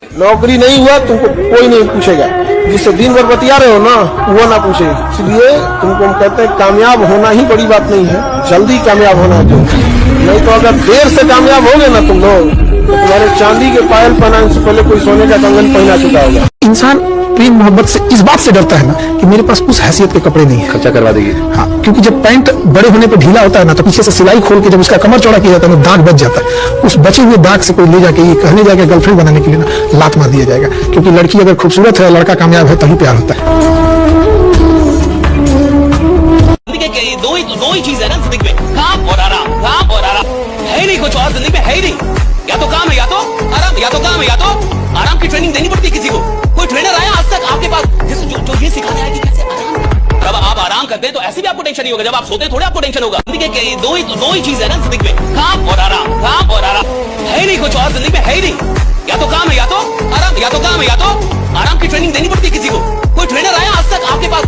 नौकरी नहीं हुआ तुमको कोई नहीं पूछेगा, जिससे दिन भर बतिया रहे हो ना वो ना पूछे। इसलिए तुमको हम कहते हैं कामयाब होना ही बड़ी बात नहीं है, जल्दी कामयाब होना है तुम। नहीं तो अगर देर से कामयाब हो गए ना तुम लोग तो तुम्हारे चांदी के पायल पहनाने से पहले कोई सोने का कंगन पहना चुका होगा। इंसान प्रेम मोहब्बत से इस बात से डरता है ना कि मेरे पास उस हैसियत के कपड़े नहीं है, खर्चा करवा देगी। हाँ, क्योंकि जब पैंट बड़े होने पर ढीला होता है ना तो पीछे से सिलाई खोल के जब उसका कमर चौड़ा किया जाता है ना दाग बच जाता है। उस बचे हुए दाग से कोई ले जाके ये कहने जाके गर्लफ्रेंड बनाने के लिए ना लात मार दिया जाएगा, क्योंकि लड़की अगर खूबसूरत है लड़का कामयाब है तभी प्यार होता है। दो ही चीज है ना जिंदगी में, काम और आराम। काम और आराम है नहीं, कुछ और जिंदगी में है ही नहीं। या तो काम है या तो आराम, या तो काम है या तो आराम की ट्रेनिंग देनी पड़ती है किसी को। कोई ट्रेनर आया आज तक आपके पास जो ये सिखाने आया कि कैसे आराम। जब आप आराम करते हैं तो ऐसे भी आपको टेंशन नहीं होगा, जब आप सोते हैं थोड़े आपको टेंशन होगा। जिंदगी दो ही चीज है ना जिंदगी में, काम और आराम। काम और आराम है नहीं, कुछ और जिंदगी में है ही नहीं। या तो काम है या तो आराम, या तो काम है या तो आराम की ट्रेनिंग देनी पड़ती है किसी को। कोई ट्रेनर आया आज तक आपके पास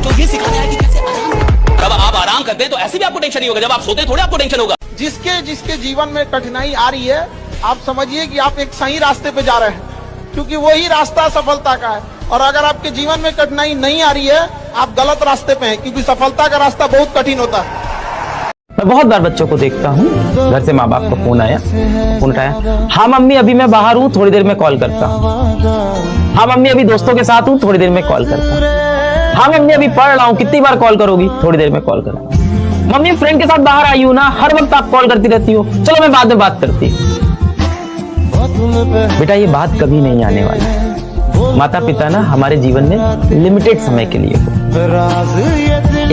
जो ये सिखाने आया कि कैसे आराम। जब आप आराम करते हैं तो ऐसे भी आपको टेंशन नहीं होगा, जब आप सोते हैं थोड़े आपको टेंशन होगा। जिसके जीवन में कठिनाई आ रही है आप समझिए कि आप एक सही रास्ते पे जा रहे हैं, क्योंकि वही रास्ता सफलता का है। और अगर आपके जीवन में कठिनाई नहीं आ रही है आप गलत रास्ते पे हैं, क्योंकि सफलता का रास्ता बहुत कठिन होता है। मैं बहुत बार बच्चों को देखता हूँ, घर से माँ बाप का फोन आया, फोन उठाया, हाँ मम्मी अभी मैं बाहर हूँ थोड़ी देर में कॉल करता हूँ। हाँ मम्मी अभी दोस्तों के साथ हूँ थोड़ी देर में कॉल करता हूँ। हाँ मम्मी अभी पढ़ रहा हूँ, कितनी बार कॉल करोगी, थोड़ी देर में कॉल करूँ। मम्मी फ्रेंड के साथ बाहर आई हूँ ना, हर वक्त आप कॉल करती रहती हो, चलो मैं बाद में बात करती हूँ। बेटा ये बात कभी नहीं आने वाली है। माता पिता ना हमारे जीवन में लिमिटेड समय के लिए हो।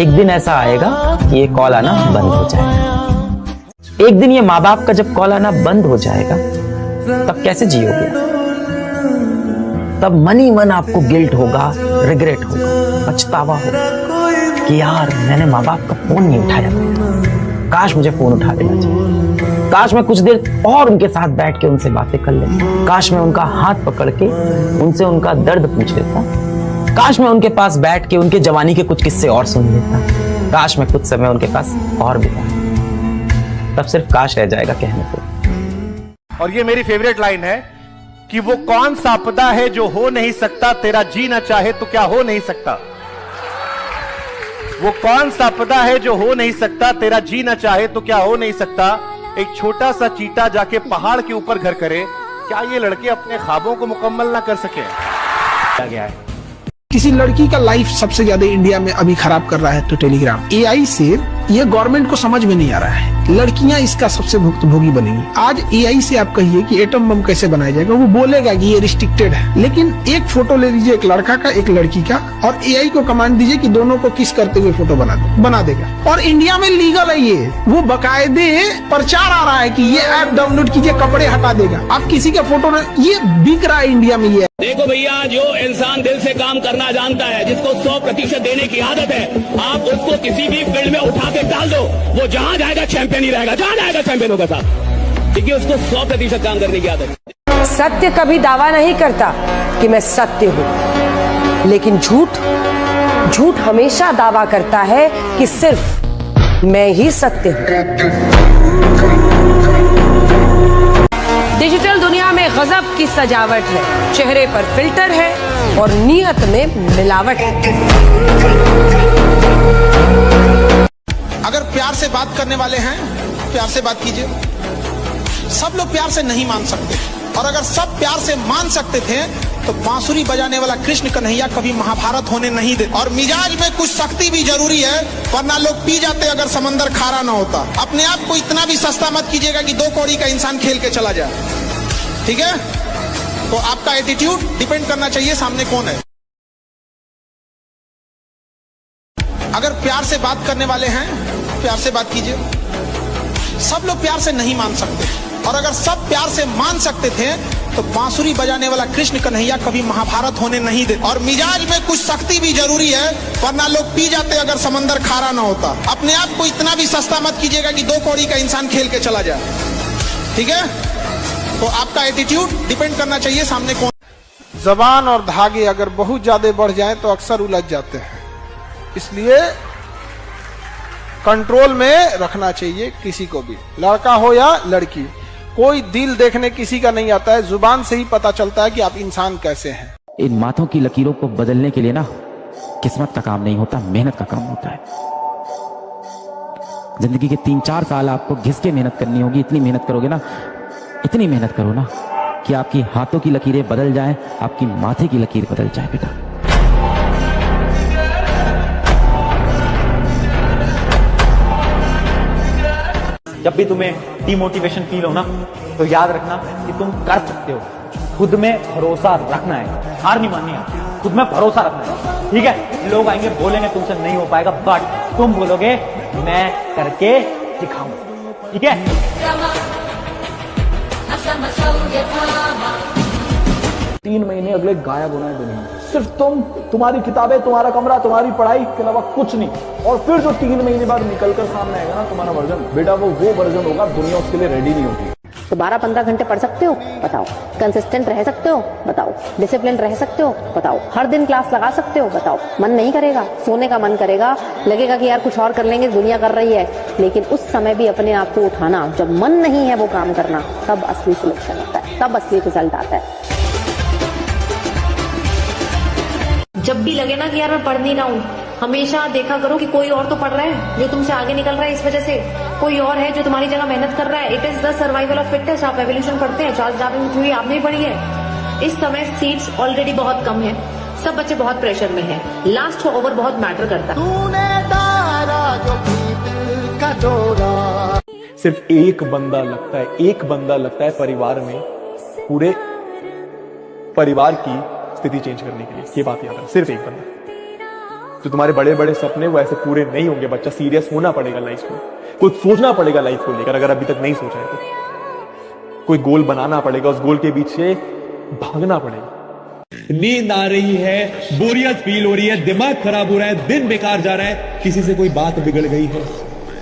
एक दिन ऐसा आएगा कि ये कॉल आना बंद हो जाएगा। एक दिन ये माँ बाप का जब कॉल आना बंद हो जाएगा तब कैसे जियोगे? तब मन ही मन आपको गिल्ट होगा, रिग्रेट होगा, पछतावा होगा कि यार मैंने माँ बाप का फोन नहीं उठाया, काश मुझे फोन उठा लेना चाहिए, काश मैं कुछ देर और उनके साथ बैठ के उनसे बातें कर लेता, काश मैं उनका हाथ पकड़ के उनसे उनका दर्द पूछ लेता, काश मैं उनके पास बैठ के उनके जवानी के कुछ किस्से और सुन लेता, काश मैं कुछ समय उनके पास और बिता। तब सिर्फ काश रह जाएगा कहने को। और ये मेरी फेवरेट लाइन है कि वो कौन सा आपदा है जो हो नहीं सकता, तेरा जी ना चाहे तो क्या हो नहीं सकता। वो कौन सा आपदा है जो हो नहीं सकता, तेरा जी ना चाहे तो क्या हो नहीं सकता। एक छोटा सा चीता जाके पहाड़ के ऊपर घर करे, क्या ये लड़के अपने ख्वाबों को मुकम्मल ना कर सके? क्या गया है? किसी लड़की का लाइफ सबसे ज्यादा इंडिया में अभी खराब कर रहा है तो टेलीग्राम। एआई से ये गवर्नमेंट को समझ में नहीं आ रहा है, लड़कियां इसका सबसे भुक्तभोगी बनेंगी। आज एआई से आप कहिए कि एटम बम कैसे बनाया जाएगा, वो बोलेगा कि ये रिस्ट्रिक्टेड है, लेकिन एक फोटो ले लीजिए एक लड़का का एक लड़की का और एआई को कमांड दीजिए कि दोनों को किस करते हुए फोटो बना देगा। और इंडिया में लीगल है ये, वो बकायदे प्रचार आ रहा है कि ये ऐप डाउनलोड कीजिए कपड़े हटा देगा। आप किसी का फोटो ये बिक रहा है इंडिया में। ये देखो भैया, जो इंसान दिल से काम करना जानता है, जिसको 100% देने की आदत है, आप उसको किसी भी फील्ड में उठा के डाल दो, वो जहां जाएगा चैंपियन ही रहेगा, जहां जाएगा चैंपियन होगा साहब, क्योंकि उसको 100% काम करने की आदत है। सत्य कभी दावा नहीं करता कि मैं सत्य हूं, लेकिन झूठ हमेशा दावा करता है कि सिर्फ मैं ही सत्य हूं। डिजिटल दुनिया में गजब की सजावट है, चेहरे पर फिल्टर है और नियत में मिलावट है। अगर प्यार से बात करने वाले हैं प्यार से बात कीजिए। सब लोग प्यार से नहीं मान सकते, और अगर सब प्यार से मान सकते थे तो बांसुरी बजाने वाला कृष्ण कन्हैया कभी महाभारत होने नहीं देते। और मिजाज में कुछ सख्ती भी जरूरी है, वरना लोग पी जाते अगर समंदर खारा ना होता। अपने आप को इतना भी सस्ता मत कीजिएगा कि 2 कौड़ी का इंसान खेल के चला जाए, ठीक है? तो आपका एटीट्यूड डिपेंड करना चाहिए सामने कौन है। अगर प्यार से बात करने वाले हैं प्यार से बात कीजिए। सब लोग प्यार से नहीं मान सकते, और अगर सब प्यार से मान सकते थे तो बांसुरी बजाने वाला कृष्ण कन्हैया कभी महाभारत होने नहीं देते। और मिजाज में कुछ सख्ती भी जरूरी है, वरना लोग पी जाते अगर समंदर खारा ना होता। अपने आप को इतना भी सस्ता मत कीजिएगा कि 2 कौड़ी का इंसान खेल के चला जाए, ठीक है? तो आपका एटीट्यूड डिपेंड करना चाहिए सामने कौन। जबान और धागे अगर बहुत ज्यादा बढ़ जाए तो अक्सर उलझ जाते हैं, इसलिए कंट्रोल में रखना चाहिए किसी को भी, लड़का हो या लड़की। कोई दिल देखने किसी का नहीं आता है, जुबान से ही पता चलता है कि आप इंसान कैसे हैं। इन माथों की लकीरों को बदलने के लिए ना किस्मत का काम नहीं होता, मेहनत का काम होता है। जिंदगी के 3-4 साल आपको घिस के मेहनत करनी होगी। इतनी मेहनत करोगे ना, इतनी मेहनत करो ना कि आपकी हाथों की लकीरें बदल जाएं, आपकी माथे की लकीर बदल जाए बेटा। जब भी तुम्हें डिमोटिवेशन फील हो ना, तो याद रखना कि तुम कर सकते हो। खुद में भरोसा रखना है, हार नहीं माननी है, खुद में भरोसा रखना है, ठीक है। लोग आएंगे बोलेंगे तुमसे नहीं हो पाएगा, बट तुम बोलोगे मैं करके दिखाऊंगा, ठीक है। 3 महीने अगले गायब होना है दुनिया में। सिर्फ तुम, तुम्हारी किताबें, तुम्हारा कमरा, तुम्हारी पढ़ाई के अलावा कुछ नहीं। और फिर जो 3 महीने बाद निकलकर सामने आएगा ना तुम्हारा वर्जन, बेटा वो वर्जन होगा, दुनिया उसके लिए रेडी नहीं होगी। तो 12-15 घंटे पढ़ सकते हो? बताओ। कंसिस्टेंट रह सकते हो? बताओ। डिसिप्लिन रह सकते हो? बताओ। हर दिन क्लास लगा सकते हो? बताओ। मन नहीं करेगा, सोने का मन करेगा, लगेगा कि यार कुछ और कर लेंगे, दुनिया कर रही है, लेकिन उस समय भी अपने आप को उठाना, जब मन नहीं है वो काम करना, तब असली सिलेक्शन होता है, तब असली रिजल्ट आता है। जब भी लगे ना कि यार मैं पढ़ नहीं रहा हूँ, हमेशा देखा करो कि कोई और तो पढ़ रहा है जो तुमसे आगे निकल रहा है, इस वजह से कोई और है जो तुम्हारी जगह मेहनत कर रहा है। It is the survival of fittest. आप एवोल्यूशन पढ़ते हैं, चार्ल्स डार्विन थ्योरी आपने ही पढ़ी है। इस समय सीट्स ऑलरेडी बहुत कम है, सब बच्चे बहुत प्रेशर में हैं, लास्ट ओवर बहुत मैटर करता है। सिर्फ एक बंदा लगता है परिवार में पूरे परिवार की स्थिति चेंज करने के लिए। ये बात याद है, सिर्फ एक बंदा। जो तुम्हारे बड़े बड़े सपने वो ऐसे पूरे नहीं होंगे। बच्चा सीरियस होना पड़ेगा लाइफ में, कुछ सोचना पड़ेगा लाइफ को लेकर, अगर अभी तक नहीं सोचा है तो। कोई गोल बनाना पड़ेगा, उस गोल के पीछे भागना पड़ेगा। नींद आ रही है, बोरियत फील हो रही है, दिमाग खराब हो रहा है, दिन बेकार जा रहा है, किसी से कोई बात बिगड़ गई है,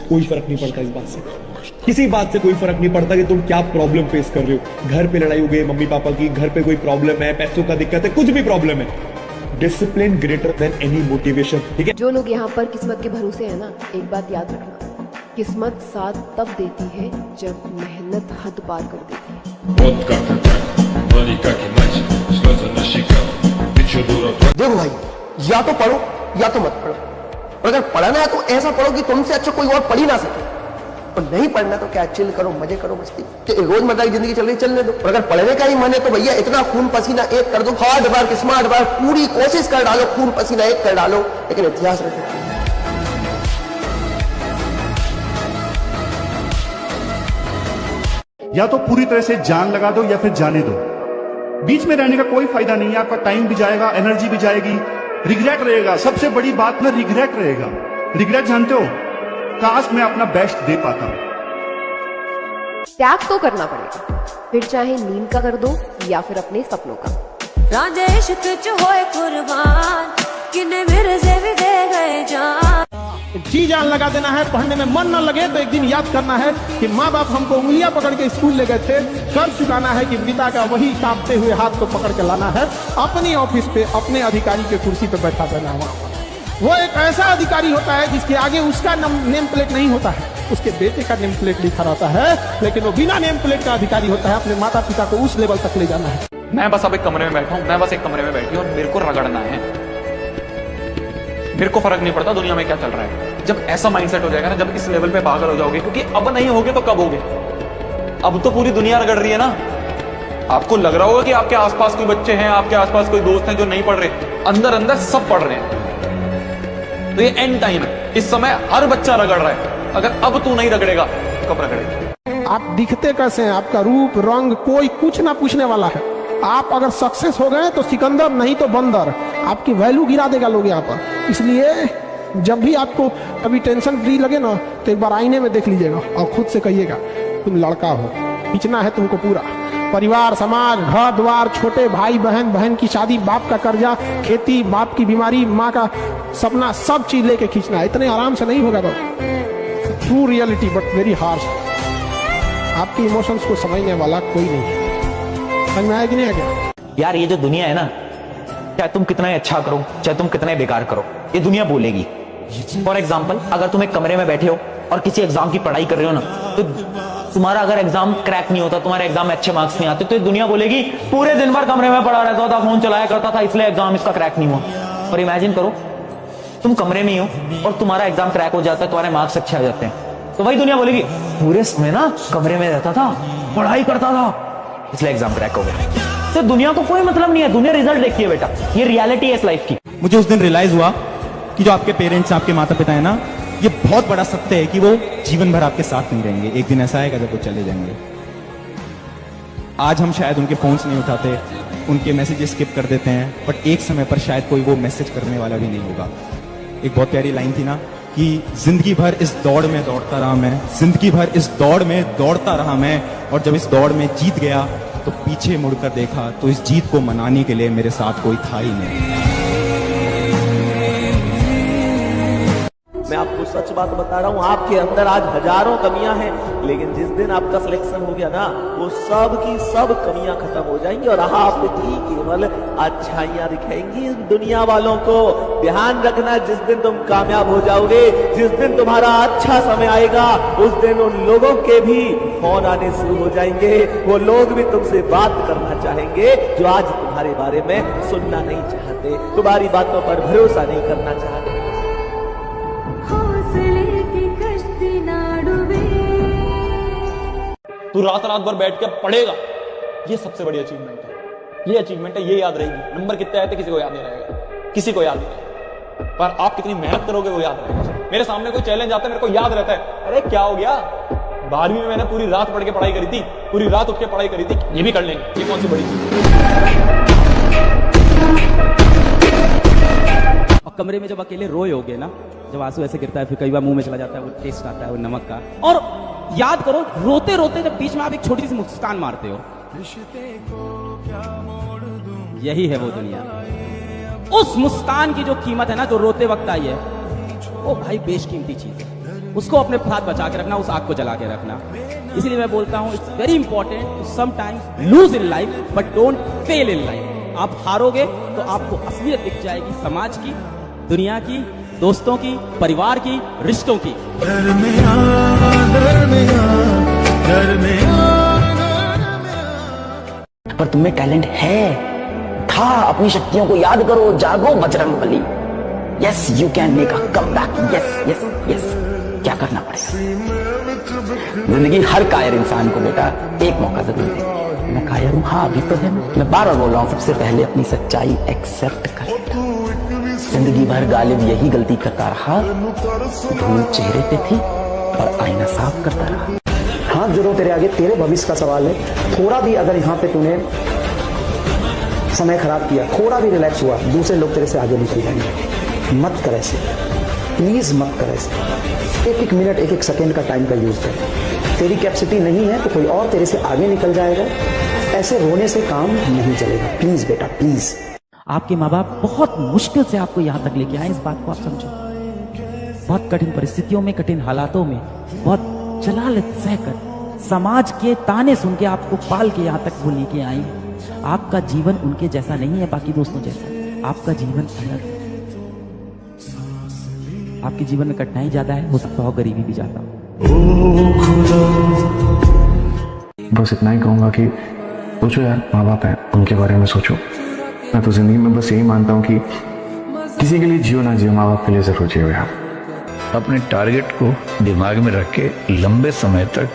कोई फर्क नहीं पड़ता इस बात से। किसी बात से कोई फर्क नहीं पड़ता कि तुम क्या प्रॉब्लम फेस कर रहे हो। घर पे लड़ाई हो गई मम्मी पापा की, घर पे कोई प्रॉब्लम है, पैसों का दिक्कत है, कुछ भी प्रॉब्लम है, discipline greater than any motivation, ठीक है। जो लोग यहाँ पर किस्मत के भरोसे है ना, एक बात याद रखना, किस्मत साथ तब देती है जब मेहनत हद पार कर देती है। देखो भाई, या तो पढ़ो या तो मत पढ़ो, और अगर पढ़ना है तो ऐसा पढ़ो कि तुमसे अच्छा कोई और पढ़ ही ना सके। और नहीं पढ़ना तो क्या, चिल करो, मजे करो, मस्ती, रोजमर्रा की जिंदगी चल रही चलने दो। और अगर पढ़ने का ही मन है तो भैया इतना खून पसीना एक कर दो, हार्ड वर्क स्मार्ट वर्क, पूरी कोशिश कर डालो, खून पसीना एक कर डालो, लेकिन इतिहास रखो। या तो पूरी तरह से जान लगा दो या फिर जाने दो। बीच में रहने का कोई फायदा नहीं है। आपका टाइम भी जाएगा, एनर्जी भी जाएगी, रिग्रेट रहेगा। सबसे बड़ी बात में रिग्रेट रहेगा। रिग्रेट जानते हो, काश मैं अपना बेस्ट दे पाता। त्याग तो करना पड़ेगा, फिर चाहे नींद का कर दो या फिर अपने सपनों का। राजेश तुझ होए कुर्बान, किने मेरे से भी दे गए जान। जी जान लगा देना है। पढ़ने में मन न लगे तो एक दिन याद करना है कि माँ बाप हमको उंगलियां पकड़ के स्कूल ले गए थे। कर्ज चुकाना है कि पिता का वही कांपते हुए हाथ को पकड़ के लाना है। अपनी ऑफिस पे अपने अधिकारी के कुर्सी पे बैठा देना है। वो एक ऐसा अधिकारी होता है जिसके आगे उसका नेम प्लेट नहीं होता है, उसके बेटे का नेम प्लेट लिखा रहता है, लेकिन वो बिना नेम प्लेट का अधिकारी होता है। अपने माता पिता को उस लेवल तक ले जाना है। मैं बस अब एक कमरे में बैठा हूं, मैं बस एक कमरे में बैठी हूं और मेरे को रगड़ना है। मेरे को फर्क नहीं पड़ता दुनिया में क्या चल रहा है। जब ऐसा माइंडसेट हो जाएगा ना, जब इस लेवल पे पागल हो जाओगे, क्योंकि अब नहीं होगे तो कब होगे। अब तो पूरी दुनिया रगड़ रही है ना। आपको लग रहा होगा कि आपके आसपास कोई बच्चे हैं, आपके आसपास कोई दोस्त हैं जो नहीं पढ़ रहे, अंदर अंदर सब पढ़ रहे हैं। तो ये एंड टाइम है, इस समय हर बच्चा रगड़ रहा है। अगर अब तू नहीं रगड़ेगा तो कब रगड़ेगा। आप दिखते कैसे हैं, आपका रूप रंग कोई कुछ ना पूछने वाला है। आप अगर सक्सेस हो गए तो सिकंदर, नहीं तो बंदर। आपकी वैल्यू गिरा देगा लोग यहाँ पर। इसलिए जब भी आपको कभी टेंशन फ्री लगे ना, तो एक बार आईने में देख लीजिएगा और खुद से कहिएगा तुम लड़का हो। खींचना है तुमको पूरा परिवार, समाज, घर द्वार, छोटे भाई बहन, बहन की शादी, बाप का कर्जा, खेती, बाप की बीमारी, माँ का सपना, सब चीज लेके खींचना है। इतने आराम से नहीं होगा। True reality but very harsh. आपके इमोशंस को समझने वाला कोई नहीं है। समझ में आया कि नहीं आया? यार ये जो दुनिया है ना, चाहे तुम कितना ही अच्छा करो, चाहे तुम कितना ही बेकार करो, ये दुनिया बोलेगी। फॉर एग्जाम्पल, अगर तुम एक कमरे में बैठे हो और किसी एग्जाम की पढ़ाई कर रहे हो ना, तो तुम्हारा अगर एग्जाम क्रैक नहीं होता, तुम्हारे एग्जाम में अच्छे मार्क्स नहीं आते, तो ये दुनिया बोलेगी पूरे दिन भर कमरे में पड़ा रहता था, फोन चलाया करता था, इसलिए एग्जाम इसका क्रैक नहीं हुआ। और इमेजिन करो तुम कमरे में ही हो और तुम्हारा एग्जाम क्रैक हो जाता है, तुम्हारे मार्क्स अच्छे आ जाते हैं, तो वही दुनिया बोलेगी पूरे समय ना कमरे में रहता था, पढ़ाई करता था, इसलिए एग्जाम क्रैक हो गया। तो दुनिया को कोई मतलब नहीं है, दुनिया रिजल्ट देखती है बेटा, ये रियलिटी है इस लाइफ की। मुझे उस दिन रियलाइज हुआ कि जो आपके पेरेंट्स, आपके माता पिता है ना, ये बहुत बड़ा सत्य है कि वो जीवन भर आपके साथ नहीं रहेंगे। एक दिन ऐसा आएगा जब वो चले जाएंगे। आज हम शायद उनके फोन्स नहीं उठाते, उनके मैसेजेस स्किप कर देते हैं, बट एक समय पर शायद कोई वो मैसेज करने वाला भी नहीं होगा। एक बहुत प्यारी लाइन थी ना कि जिंदगी भर इस दौड़ में दौड़ता रहा मैं, जिंदगी भर इस दौड़ में दौड़ता रहा मैं, और जब इस दौड़ में जीत गया तो पीछे मुड़कर देखा तो इस जीत को मनाने के लिए मेरे साथ कोई था ही नहीं। मैं आपको सच बात बता रहा हूं, आपके अंदर आज हजारों कमियां हैं, लेकिन जिस दिन आपका सिलेक्शन हो गया ना, वो सब की सब कमियां खत्म हो जाएंगी और आपकी केवल अच्छाइयां दिखेंगी दुनिया वालों को। ध्यान रखना, जिस दिन तुम कामयाब हो जाओगे, जिस दिन तुम्हारा अच्छा समय आएगा, उस दिन उन लोगों के भी फोन आने शुरू हो जाएंगे। वो लोग भी तुमसे बात करना चाहेंगे जो आज तुम्हारे बारे में सुनना नहीं चाहते, तुम्हारी बातों पर भरोसा नहीं करना चाहते। तू रात रात भर बैठ के पढ़ेगा, ये सबसे बड़ी अचीवमेंट है। ये अचीवमेंट है, ये याद रहेगी। नंबर कितने आए थे किसी को याद नहीं रहेगा, किसी को याद नहीं रहेगा, पर आप कितनी मेहनत करोगे वो याद रहेगा। मेरे सामने कोई चैलेंज आता है, मेरे को याद रहता है, अरे क्या हो गया, 12वीं में मैंने पूरी रात पढ़ के पढ़ाई करी थी, पूरी रात उठ के पढ़ाई करी थी, ये भी कर लेंगे। ये कौन सी बड़ी चीज। और कमरे में जब अकेले रोए होगे ना, जब आंसू ऐसे गिरता है, फिर कई बार मुंह में चला जाता है वो टेस्ट आता है वो नमक का, और याद करो रोते रोते जब बीच में आप एक छोटी सी मुस्कान मारते हो, यही है वो दुनिया। उस मुस्कान की जो कीमत है ना, जो रोते वक्त आई है, वो भाई बेशकीमती चीज है। उसको अपने साथ बचा के रखना, उस आग को जला के रखना। इसलिए मैं बोलता हूं it's very important to sometimes lose in life but don't fail in life. आप हारोगे तो आपको असलियत दिख जाएगी, समाज की, दुनिया की, दोस्तों की, परिवार की, रिश्तों की। पर तुम्हें टैलेंट है, था, अपनी शक्तियों को याद करो, जागो Bajrangbali. Yes you can make a comeback. Yes yes yes. क्या करना पड़ेगा? जिंदगी हर कायर इंसान को बेटा एक मौका जरूर दे। मैं कायर हूं, हाँ अभी तो है। मैं बार बार बोल रहा हूं, सबसे पहले अपनी सच्चाई एक्सेप्ट कर। जिंदगी भर गालिब यही गलती करता रहा, धूल चेहरे पे थी और आईना साफ करता रहा। हाथ जोड़ो तेरे आगे, तेरे भविष्य का सवाल है। थोड़ा भी अगर यहाँ पे तूने समय खराब किया, थोड़ा भी रिलैक्स हुआ, दूसरे लोग तेरे से आगे निकल जाएंगे। मत कर ऐसे, प्लीज मत कर ऐसे। एक एक मिनट, एक एक सेकेंड का टाइम का यूज कर। तेरी कैपेसिटी नहीं है तो कोई और तेरे से आगे निकल जाएगा। ऐसे रोने से काम नहीं चलेगा। प्लीज बेटा प्लीज। आपके माँ बाप बहुत मुश्किल से आपको यहां तक लेके आए, इस बात को आप समझो। बहुत कठिन परिस्थितियों में, कठिन हालातों में, बहुत जलालत सहकर, समाज के ताने सुन के आपको पाल के यहां तक वो लेके आई। आपका जीवन उनके जैसा नहीं है, बाकी दोस्तों जैसा। आपका जीवन अलग है। आपके जीवन में कठिनाई ज्यादा है, हो सकता हो गरीबी भी ज्यादा हो। बस इतना ही कहूंगा कि सोचो यार, माँ बाप है, उनके बारे में सोचो। मैं तो जिंदगी में बस यही मानता हूँ कि किसी के लिए जियो ना जियो, माँ बाप के लिए जरूर जियो यार। अपने टारगेट को दिमाग में रख के लंबे समय तक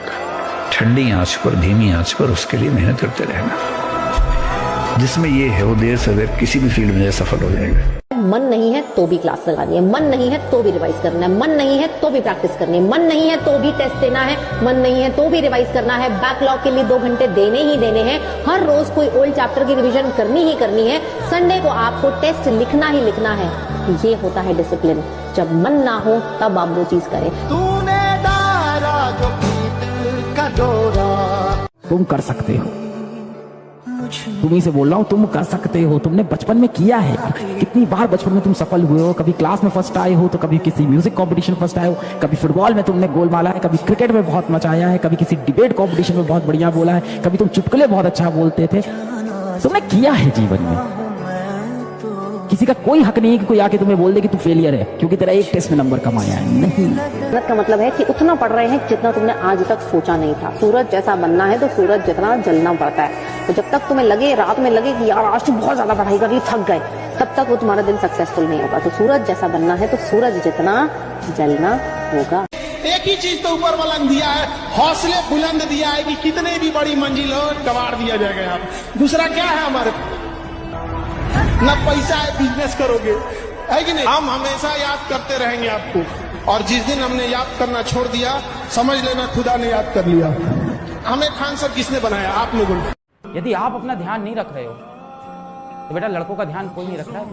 ठंडी आंच पर, धीमी आंच पर उसके लिए मेहनत करते रहना। जिसमें ये है वो देर से देर किसी भी फील्ड में सफल हो जाएगा। मन नहीं है तो भी क्लास लगानी है, मन नहीं है तो भी रिवाइज करना है, मन नहीं है तो भी प्रैक्टिस करनी है, मन नहीं है तो भी टेस्ट देना है, मन नहीं है तो भी रिवाइज करना है। बैकलॉग के लिए 2 घंटे देने ही देने हैं। हर रोज कोई ओल्ड चैप्टर की रिवीजन करनी ही करनी है। संडे को आपको टेस्ट लिखना ही लिखना है। ये होता है डिसिप्लिन। जब मन ना हो तब आप वो चीज करें। तूने डाला जो पीतल का डोरा। तुम कर सकते हो, तुम्ही से बोल रहा हूँ, तुम कर सकते हो। तुमने बचपन में किया है। कितनी बार बचपन में तुम सफल हुए हो। कभी क्लास में फर्स्ट आए हो, तो कभी किसी म्यूजिक कंपटीशन फर्स्ट आए हो, कभी फुटबॉल में तुमने गोल मारा है, कभी क्रिकेट में बहुत मचाया है, कभी किसी डिबेट कंपटीशन में बहुत बढ़िया बोला है, कभी तुम चुटकुले बहुत अच्छा बोलते थे। तुमने किया है जीवन में। किसी का कोई हक नहीं है कि कोई आके तुम्हें बोल दे कि तू फेलियर है क्योंकि तेरा एक टेस्ट में नंबर कम आया है। नहीं, मेहनत का मतलब है कि उतना पढ़ रहे हैं जितना तुमने आज तक सोचा नहीं था। सूरज जैसा बनना है तो सूरज जितना जलना पड़ता है। तो जब तक तुम्हें लगे, रात में लगे कि यार आज तो बहुत ज्यादा पढ़ाई कर ली, थक गए, तब तक वो तुम्हारा दिन सक्सेसफुल नहीं होगा। तो सूरज जैसा बनना है तो सूरज जितना जलना होगा। एक ही चीज तो ऊपर वाला दिया है, हौसले बुलंद दिया है कि कितने भी बड़ी मंजिल हो कबाड़ दिया जाएगा यहाँ पे। दूसरा क्या है हमारे न पैसा है, बिजनेस करोगे है कि नहीं। हम हमेशा याद करते रहेंगे आपको, और जिस दिन हमने याद करना छोड़ दिया समझ लेना खुदा ने याद कर लिया। हमें खान सर किसने बनाया? आप लोगों ने। यदि आप अपना ध्यान नहीं रख रहे हो तो बेटा लड़कों का ध्यान कोई नहीं रख रहा है।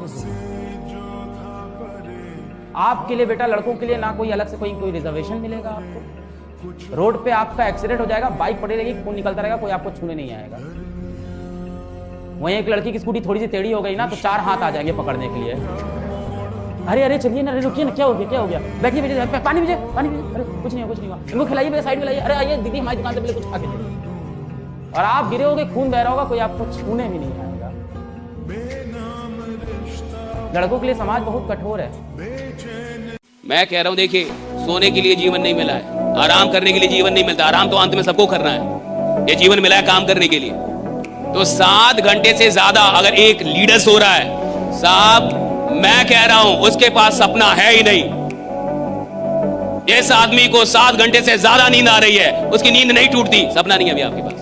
आपके लिए बेटा, लड़कों के लिए ना कोई अलग से कोई रिजर्वेशन मिलेगा आपको। रोड पे आपका एक्सीडेंट हो जाएगा, बाइक पड़ी रहेगी, खून निकलता रहेगा, कोई आपको छूने नहीं आएगा। वहीं एक लड़की की स्कूटी थोड़ी सी टेढ़ी हो गई ना तो 4 हाथ आ जाएंगे पकड़ने के लिए। अरे अरे चलिए ना, अरे रुकिए ना, क्या हो गया, क्या हो गया, बैठिए बैठिए, पानी पीजिए, पानी पीजिए, अरे कुछ नहीं हुआ, कुछ नहीं हुआ, इनको खिलाइए, मेरे साइड में लाइए, अरे आइए दीदी हमारी दुकान से पहले कुछ खा के दीजिए। और आप गिरे होगे, खून बह रहा होगा, कोई आपको छूने भी नहीं आएगा। लड़कों के लिए समाज बहुत कठोर है। मैं कह रहा हूं, देखिए, सोने के लिए जीवन नहीं मिला है, आराम करने के लिए जीवन नहीं मिलता। आराम तो अंत में सबको करना है, ये जीवन मिला है काम करने के लिए। तो 7 घंटे से ज्यादा अगर एक लीडर सो रहा है, साहब मैं कह रहा हूं उसके पास सपना है ही नहीं। जिस आदमी को 7 घंटे से ज्यादा नींद आ रही है, उसकी नींद नहीं टूटती, सपना नहीं है अभी आपके पास।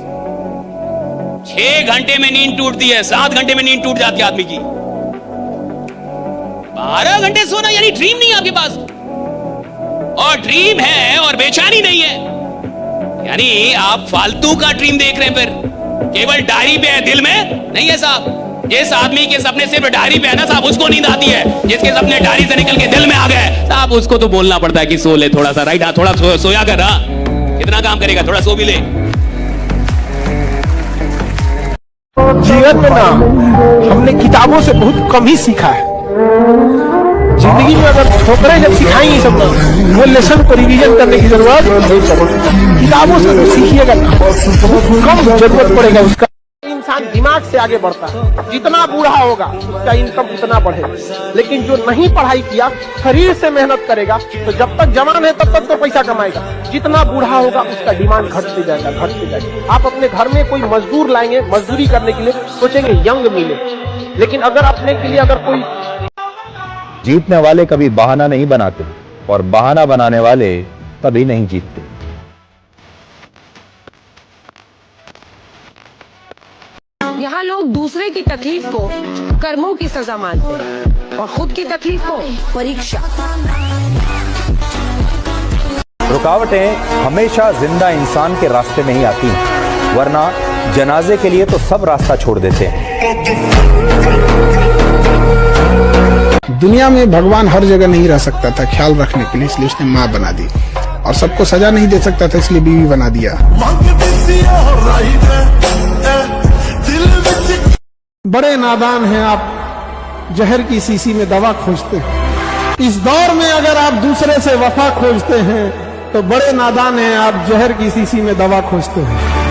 6 घंटे में नींद टूटती है, 7 घंटे में नींद टूट जाती है आदमी की। 12 घंटे सोना यानी ड्रीम नहीं है आपके पास, और ड्रीम है और बेचैनी नहीं है, यानी आप फालतू का ड्रीम देख रहे हैं। फिर केवल डायरी पे है, दिल में नहीं है साहब। जिस आदमी के सपने सिर्फ डायरी पे है ना साहब, उसको नींद आती है। जिसके सपने डायरी से निकल के दिल में आ गए साहब, उसको तो बोलना पड़ता है कि सो ले थोड़ा सा, राइट? हाँ, थोड़ा सोया कर। हाँ, कितना काम करेगा, थोड़ा सो भी ले। जीवन में ना हमने किताबों से बहुत कम ही सीखा है। जिंदगी में अगर ठोकरें जब सिखाएंगी सब, वो लेसन को रिवीजन करने की जरूरत किताबों से तो सीखिएगा, कम जरूरत पड़ेगा उसका। इंसान दिमाग से आगे बढ़ता है, जितना बूढ़ा होगा उसका इनकम उतना बढ़ेगा। लेकिन जो नहीं पढ़ाई किया, शरीर से मेहनत करेगा, तो जब तक जवान है तब तक तो पैसा कमाएगा। जितना बूढ़ा होगा उसका डिमांड घटते जाएगा, घटते जाएगा। आप अपने घर में कोई मजदूर लाएंगे, मजदूरी करने के लिए सोचेंगे यंग मिले, लेकिन अगर अपने के लिए अगर कोई जीतने वाले कभी बहाना नहीं बनाते और बहाना बनाने वाले कभी नहीं जीतते। यहाँ लोग दूसरे की तकलीफ को कर्मों की सजा मानते हैं और खुद की तकलीफ को परीक्षा। रुकावटें हमेशा जिंदा इंसान के रास्ते में ही आती हैं, वरना जनाजे के लिए तो सब रास्ता छोड़ देते हैं। दुनिया में भगवान हर जगह नहीं रह सकता था ख्याल रखने के लिए, इसलिए उसने माँ बना दी। और सबको सजा नहीं दे सकता था, इसलिए बीवी बना दिया। बड़े नादान हैं आप, जहर की शीशी में दवा खोजते हैं। इस दौर में अगर आप दूसरे से वफा खोजते हैं तो बड़े नादान हैं आप, जहर की शीशी में दवा खोजते हैं।